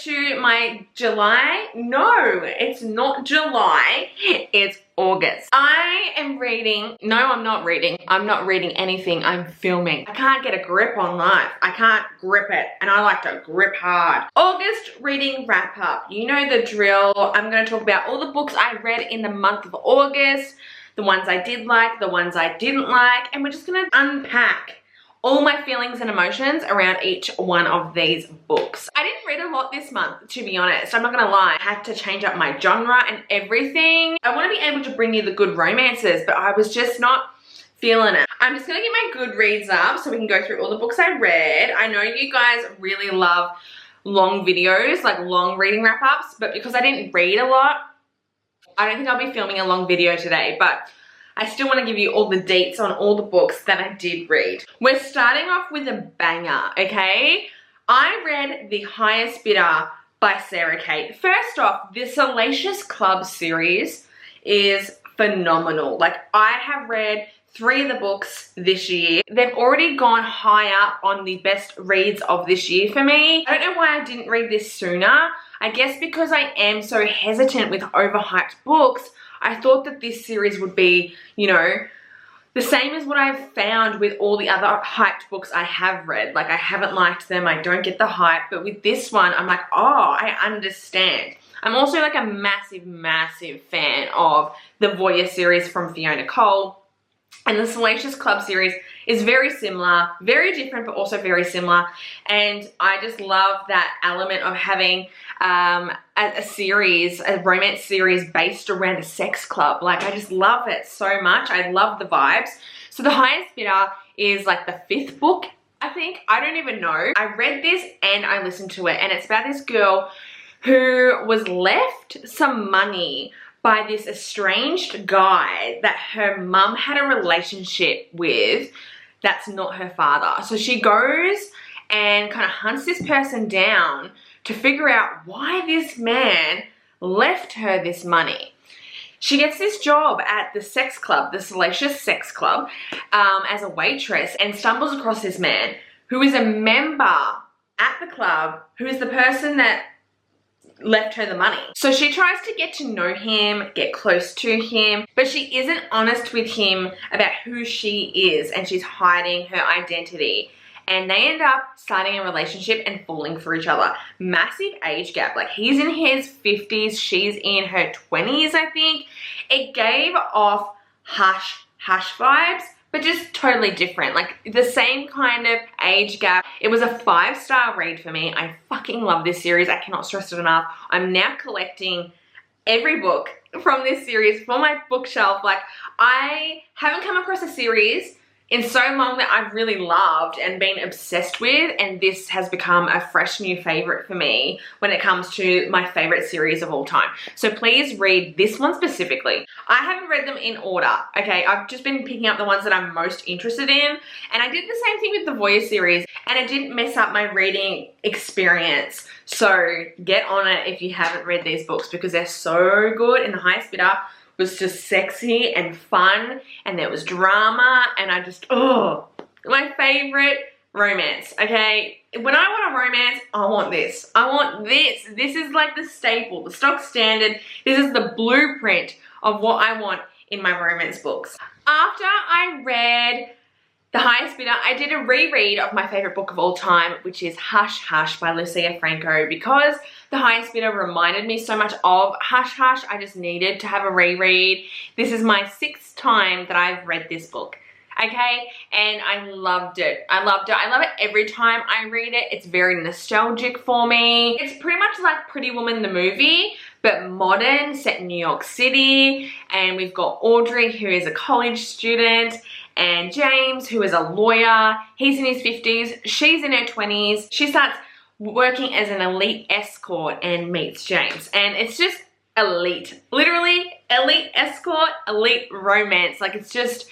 to my July. No, it's not July. It's August. I am reading. No, I'm not reading. I'm not reading anything. I'm filming. I can't get a grip on life. I can't grip it. And I like to grip hard. August reading wrap up. You know the drill. I'm going to talk about all the books I read in the month of August. The ones I did like, the ones I didn't like. And we're just going to unpack all my feelings and emotions around each one of these books. I didn't read a lot this month, to be honest. I'm not gonna lie. I had to change up my genre and everything. I want to be able to bring you the good romances, but I was just not feeling it. I'm just gonna get my Goodreads up so we can go through all the books I read. I know you guys really love long videos, like long reading wrap-ups, but because I didn't read a lot, I don't think I'll be filming a long video today, but I still want to give you all the dates on all the books that I did read. We're starting off with a banger, okay? I read The Highest Bidder by Sarah Kate. First off, the Silkas Club series is phenomenal. Like, I have read 3 of the books this year. They've already gone high up on the best reads of this year for me. I don't know why I didn't read this sooner. I guess because I am so hesitant with overhyped books, I thought that this series would be, you know, the same as what I've found with all the other hyped books I have read. Like, I haven't liked them, I don't get the hype, but with this one, I'm like, oh, I understand. I'm also like a massive, massive fan of the Voyeur series from Fiona Cole. And the Silkas Club series is very similar, very different, but also very similar. And I just love that element of having a series, a romance series based around a sex club. Like, I just love it so much. I love the vibes. So The Highest Bidder is like the 5th book, I think. I don't even know. I read this and I listened to it. And it's about this girl who was left some money by this estranged guy that her mum had a relationship with that's not her father. So she goes and kind of hunts this person down to figure out why this man left her this money. She gets this job at the sex club, the Silkas Sex Club, as a waitress, and stumbles across this man who is a member at the club, who is the person that left her the money. So she tries to get to know him, get close to him, but she isn't honest with him about who she is, and she's hiding her identity. And they end up starting a relationship and falling for each other. Massive age gap. Like, he's in his 50s, she's in her 20s, I think. It gave off Hush vibes, but just totally different. Like, the same kind of age gap. It was a 5-star read for me. I fucking love this series. I cannot stress it enough. I'm now collecting every book from this series for my bookshelf. Like, I haven't come across a series in so long that I've really loved and been obsessed with, and this has become a fresh new favorite for me when it comes to my favorite series of all time. So please read this one specifically. I haven't read them in order, okay? I've just been picking up the ones that I'm most interested in, and I did the same thing with the Voyeur series, and it didn't mess up my reading experience. So get on it if you haven't read these books, because they're so good. And The Highest Bidder was just sexy and fun, and there was drama, and I just, oh, my favorite romance, okay? When I want a romance, I want this. I want this. This is like the staple, the stock standard. This is the blueprint of what I want in my romance books. After I read The Highest Bidder, I did a reread of my favorite book of all time, which is Hush Hush by Lucia Franco, because The Highest Bidder reminded me so much of Hush Hush. I just needed to have a reread. This is my 6th time that I've read this book, okay? And I loved it. I loved it. I love it every time I read it. It's very nostalgic for me. It's pretty much like Pretty Woman the movie, but modern, set in New York City. And we've got Audrey, who is a college student, and James, who is a lawyer. He's in his 50s. She's in her 20s. She starts working as an elite escort and meets James. And it's just elite. Literally, elite escort, elite romance. Like, it's just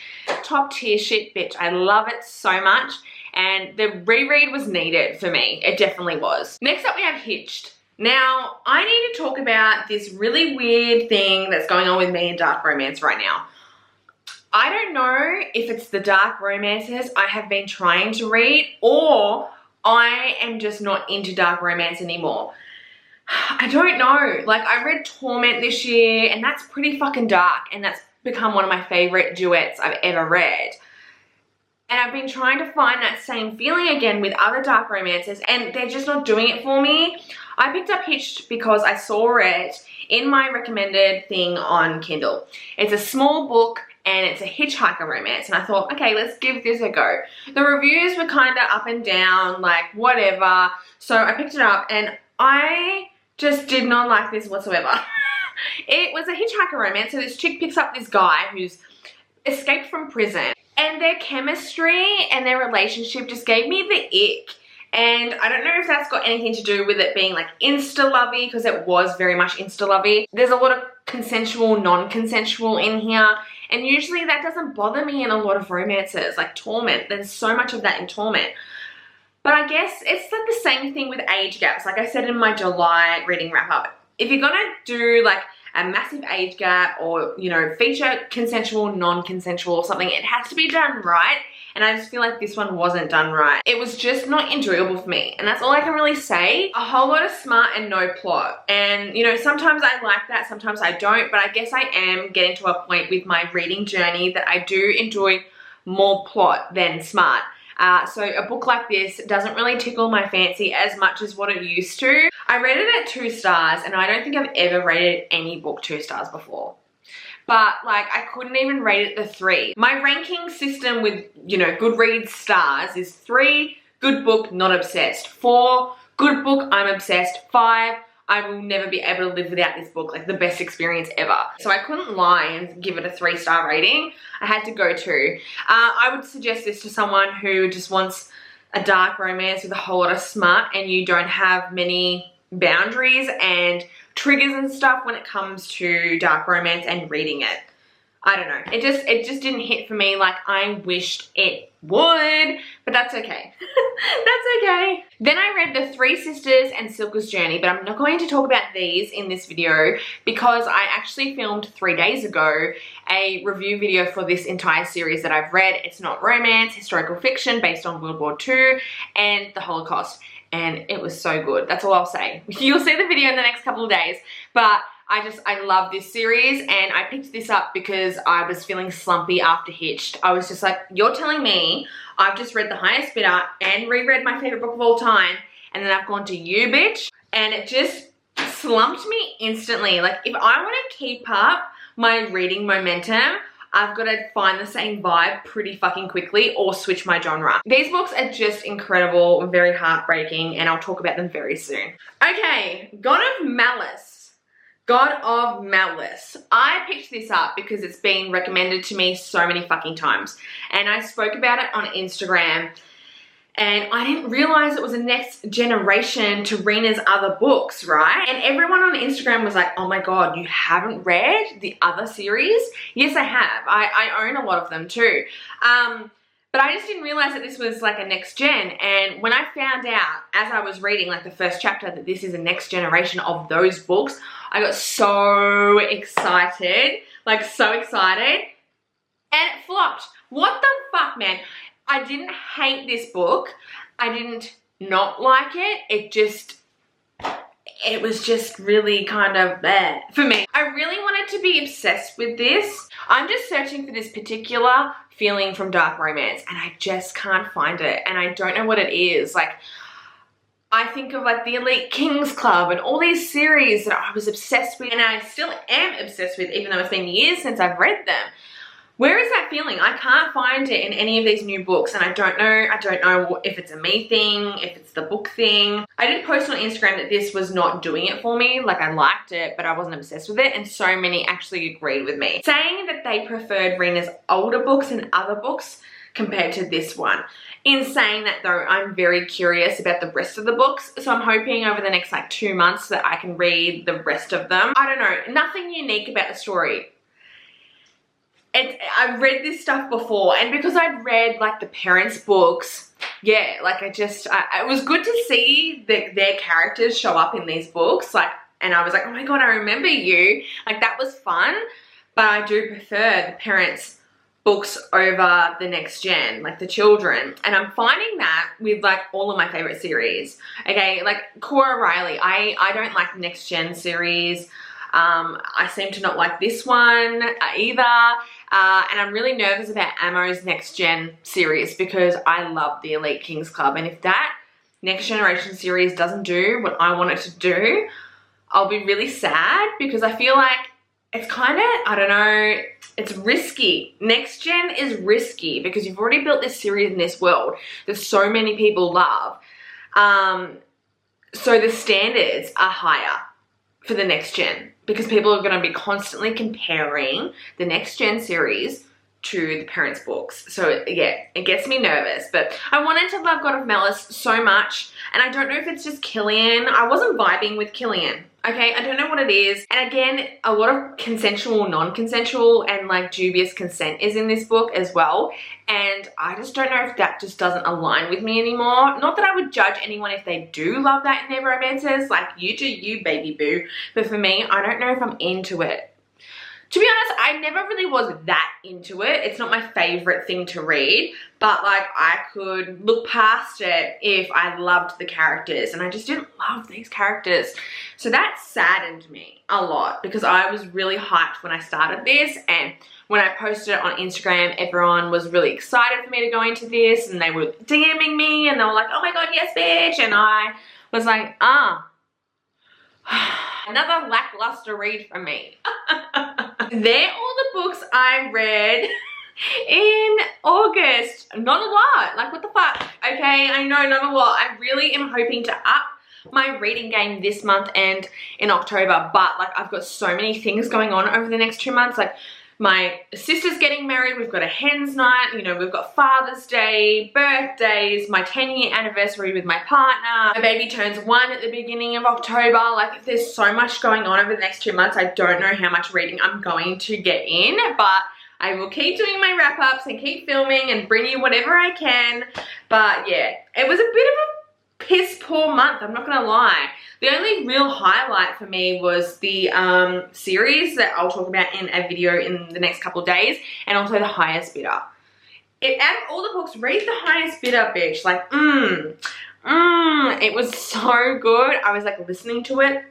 top tier shit, bitch. I love it so much. And the reread was needed for me. It definitely was. Next up, we have Hitched. Now, I need to talk about this really weird thing that's going on with me in dark romance right now. I don't know if it's the dark romances I have been trying to read, or I am just not into dark romance anymore. I don't know. Like, I read Torment this year, and that's pretty fucking dark, and that's become one of my favorite duets I've ever read. And I've been trying to find that same feeling again with other dark romances, and they're just not doing it for me. I picked up Hitched because I saw it in my recommended thing on Kindle. It's a small book, and it's a hitchhiker romance, and I thought, okay, let's give this a go. The reviews were kind of up and down, like whatever, so I picked it up, and I just did not like this whatsoever. It was a hitchhiker romance, so this chick picks up this guy who's escaped from prison, and their chemistry and their relationship just gave me the ick. And I don't know if that's got anything to do with it being like insta-lovey, because it was very much insta-lovey. There's a lot of consensual, non-consensual in here, and usually that doesn't bother me in a lot of romances, like Torment. There's so much of that in Torment. But I guess it's like the same thing with age gaps. Like I said in my July reading wrap-up, if you're gonna do like a massive age gap or, you know, feature consensual, non-consensual or something, it has to be done right. And I just feel like this one wasn't done right. It was just not enjoyable for me. And that's all I can really say. A whole lot of smart and no plot. And, you know, sometimes I like that, sometimes I don't. But I guess I am getting to a point with my reading journey that I do enjoy more plot than smart. So a book like this doesn't really tickle my fancy as much as what it used to. I rated it 2 stars, and I don't think I've ever rated any book 2 stars before. But like, I couldn't even rate it the 3. My ranking system with, you know, Goodreads stars is 3, good book, not obsessed. 4, good book, I'm obsessed. 5, I will never be able to live without this book, like the best experience ever. So I couldn't lie and give it a 3-star rating. I had to go 2. I would suggest this to someone who just wants a dark romance with a whole lot of smut, and you don't have many boundaries and triggers and stuff when it comes to dark romance and reading it. I don't know. It just didn't hit for me like I wished it would, but that's okay. That's okay. Then I read The Three Sisters and Silkas Journey, but I'm not going to talk about these in this video because I actually filmed 3 days ago a review video for this entire series that I've read. It's not romance, historical fiction based on World War II and the Holocaust, and it was so good. That's all I'll say. You'll see the video in the next couple of days, but I love this series, and I picked this up because I was feeling slumpy after Hitched. I was just like, you're telling me I've just read The Highest Bidder and reread my favorite book of all time, and then I've gone to you, bitch, and it just slumped me instantly. Like, if I want to keep up my reading momentum, I've got to find the same vibe pretty fucking quickly or switch my genre. These books are just incredible, very heartbreaking, and I'll talk about them very soon. Okay, God of Malice. God of Malice. I picked this up because it's been recommended to me so many fucking times. And I spoke about it on Instagram, and I didn't realize it was a next generation to Rena's other books, right? And everyone on Instagram was like, oh my God, you haven't read the other series? Yes, I have. I own a lot of them too. But I just didn't realize that this was like a next gen. And when I found out as I was reading like the first chapter that this is a next generation of those books, I got so excited, like so excited, and it flopped. What the fuck, man? I didn't hate this book. I didn't not like it. It was just really kind of bad for me. I really wanted to be obsessed with this. I'm just searching for this particular feeling from dark romance, and I just can't find it, and I don't know what it is. Like, I think of like the Elite Kings Club and all these series that I was obsessed with, and I still am obsessed with, even though it's been years since I've read them. Where is that feeling? I can't find it in any of these new books, and I don't know if it's a me thing, if it's the book thing. I did post on Instagram that this was not doing it for me. Like, I liked it, but I wasn't obsessed with it, and so many actually agreed with me, saying that they preferred Rena's older books and other books compared to this one. In saying that though, I'm very curious about the rest of the books, so I'm hoping over the next like 2 months that I can read the rest of them. I don't know, nothing unique about the story. I've read this stuff before, and because I'd read like the parents' books, yeah, like it was good to see their characters show up in these books, like, and I was like, oh my God, I remember you. Like, that was fun, but I do prefer the parents' books over the next gen, like the children, and I'm finding that with like all of my favorite series. Okay, like Cora Riley, I don't like the next gen series. I seem to not like this one either, and I'm really nervous about Ammo's next gen series because I love the Elite Kings Club, and if that next generation series doesn't do what I want it to do, I'll be really sad because I feel like it's kind of, I don't know, it's risky. Next gen is risky because you've already built this series in this world that so many people love. So the standards are higher for the next gen because people are going to be constantly comparing the next gen series to the parents' books. So yeah, it gets me nervous, but I wanted to love God of Malice so much, and I don't know if it's just Killian. I wasn't vibing with Killian. Okay, I don't know what it is. And again, a lot of consensual, non-consensual, and like dubious consent is in this book as well. And I just don't know if that just doesn't align with me anymore. Not that I would judge anyone if they do love that in their romances. Like, you do you, baby boo. But for me, I don't know if I'm into it. To be honest, I never really was that into it. It's not my favorite thing to read, but like I could look past it if I loved the characters, and I just didn't love these characters. So that saddened me a lot because I was really hyped when I started this, and when I posted it on Instagram, everyone was really excited for me to go into this, and they were DMing me and they were like, oh my god, yes bitch, and I was like, another lackluster read from me. They're all the books I read in August. Not a lot. Like, what the fuck? Okay, I know, not a lot. I really am hoping to up my reading game this month and in October, but like I've got so many things going on over the next 2 months. Like, my sister's getting married, we've got a hen's night, you know, we've got Father's Day, birthdays, my 10-year anniversary with my partner, my baby turns 1 at the beginning of October. Like, there's so much going on over the next 2 months. I don't know how much reading I'm going to get in, but I will keep doing my wrap-ups and keep filming and bring you whatever I can. But yeah, it was a bit of a piss poor month, I'm not gonna lie. The only real highlight for me was the series that I'll talk about in a video in the next couple of days, and also The Highest Bidder. Out of all the books, read The Highest Bidder, bitch. Like, it was so good. I was like listening to it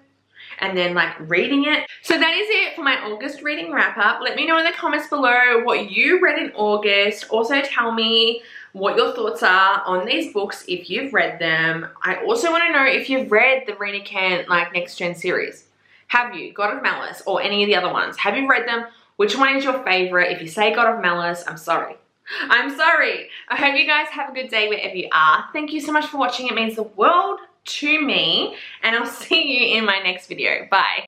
and then like reading it. So that is it for my August reading wrap up. Let me know in the comments below what you read in August. Also tell me what your thoughts are on these books if you've read them. I also want to know if you've read the Rena Kent like next gen series. Have you? God of Malice or any of the other ones? Have you read them? Which one is your favorite? If you say God of Malice, I'm sorry. I'm sorry. I hope you guys have a good day wherever you are. Thank you so much for watching. It means the world to me, and I'll see you in my next video. Bye.